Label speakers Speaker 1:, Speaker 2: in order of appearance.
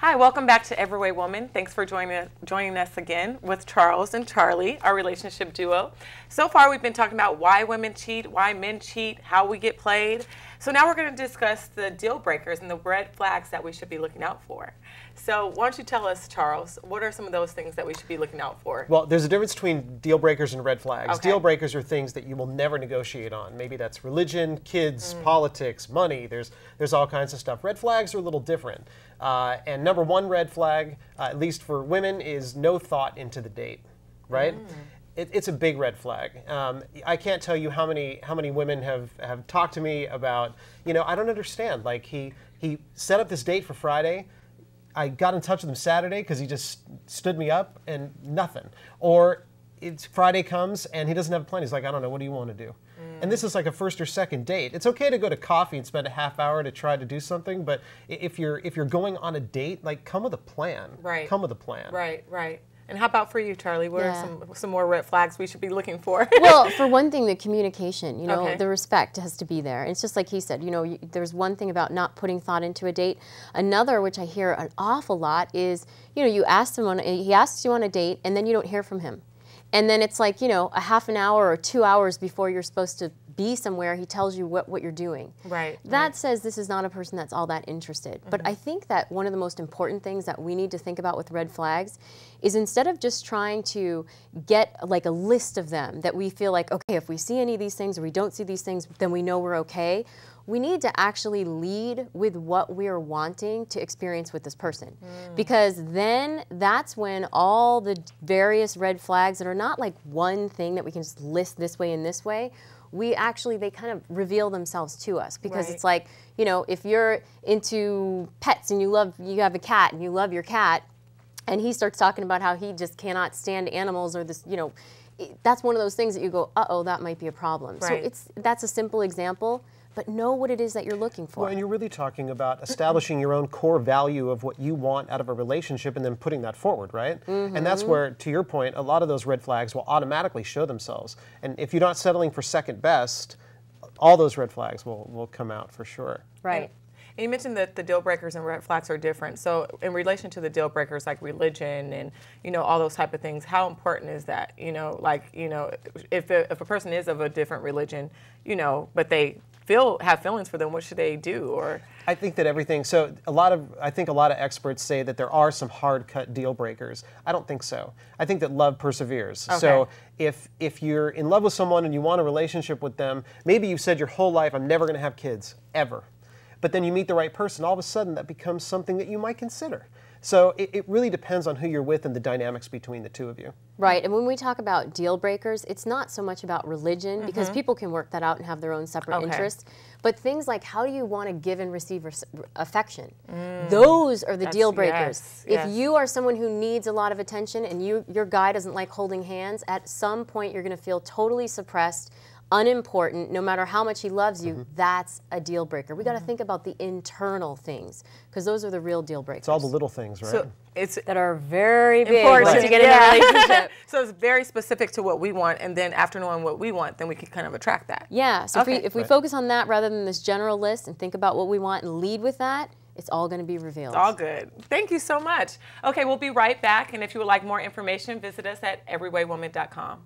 Speaker 1: Hi, welcome back to Everyday Woman. Thanks for joining us again with Charles and Charlie, our relationship duo. So far, we've been talking about why women cheat, why men cheat, how we get played. So now we're going to discuss the deal breakers and the red flags that we should be looking out for. So why don't you tell us, Charles, what are some of those things that we should be looking out for?
Speaker 2: Well, there's a difference between deal breakers and red flags.
Speaker 1: Okay.
Speaker 2: Deal breakers are things that you will never negotiate on. Maybe that's religion, kids, politics, money. There's all kinds of stuff. Red flags are a little different. And number one red flag, at least for women, is no thought into the date, right? It's a big red flag. I can't tell you how many women have talked to me about, I don't understand. Like he set up this date for Friday. I got in touch with him Saturday because he just stood me up and nothing. Or it's Friday comes and he doesn't have a plan. He's like, I don't know, what do you want to do? And this is like a first or second date. It's okay to go to coffee and spend a half hour to try to do something, but if you're going on a date, like come with a plan.
Speaker 1: Right.
Speaker 2: Come with a plan.
Speaker 1: Right, right. And how about for you, Charlie? What are some more red flags we should be looking for?
Speaker 3: Well, for one thing, the communication,
Speaker 1: Okay.
Speaker 3: the respect has to be there. It's just like he said, there's one thing about not putting thought into a date. Another, which I hear an awful lot, is, you ask someone, he asks you on a date, and then you don't hear from him. And then it's like, a half an hour or 2 hours before you're supposed to be somewhere, he tells you what you're doing.
Speaker 1: Right.
Speaker 3: That says this is not a person that's all that interested. But I think that one of the most important things that we need to think about with red flags is instead of just trying to get like a list of them that we feel like, okay, if we see any of these things or we don't see these things, then we know we're okay. We need to actually lead with what we are wanting to experience with this person. Because then that's when all the various red flags that are not like one thing that we can just list this way and this way, they kind of reveal themselves to us. Because it's like, if you're into pets and you have a cat and you love your cat, and he starts talking about how he just cannot stand animals or this, that's one of those things that you go, uh-oh, that might be a problem.
Speaker 1: Right.
Speaker 3: So that's a simple example. But know what it is that you're looking for.
Speaker 2: Well, and you're really talking about establishing your own core value of what you want out of a relationship and then putting that forward, right? And that's where, to your point, a lot of those red flags will automatically show themselves. And if you're not settling for second best, all those red flags will come out for sure.
Speaker 3: Right.
Speaker 1: And you mentioned that the deal breakers and red flags are different. So in relation to the deal breakers like religion and, all those type of things, how important is that? If a person is of a different religion, but they have feelings for them, what should they do? Or
Speaker 2: I think that everything, I think a lot of experts say that there are some hard-cut deal breakers. I don't think so. I think that love perseveres.
Speaker 1: Okay.
Speaker 2: So if you're in love with someone and you want a relationship with them, maybe you've said your whole life, I'm never going to have kids, ever. But then you meet the right person, all of a sudden that becomes something that you might consider. So it really depends on who you're with and the dynamics between the two of you.
Speaker 3: Right, and when we talk about deal breakers, it's not so much about religion, because people can work that out and have their own separate interests, but things like how do you want to give and receive affection? Those are the deal breakers.
Speaker 1: Yes.
Speaker 3: If you are someone who needs a lot of attention and your guy doesn't like holding hands, at some point you're going to feel totally suppressed, unimportant, no matter how much he loves you. That's a deal breaker. We got to think about the internal things, because those are the real deal breakers.
Speaker 2: It's all the little things, right?
Speaker 1: so it's
Speaker 3: that are very big
Speaker 1: important
Speaker 3: once you get in a relationship.
Speaker 1: So it's very specific to what we want, and then after knowing what we want, then we can kind of attract that.
Speaker 3: Yeah, so
Speaker 1: Okay.
Speaker 3: if we focus on that rather than this general list and think about what we want and lead with that, it's all going to be revealed.
Speaker 1: All good. Thank you so much. Okay, we'll be right back, and if you would like more information, visit us at everydaywoman.com.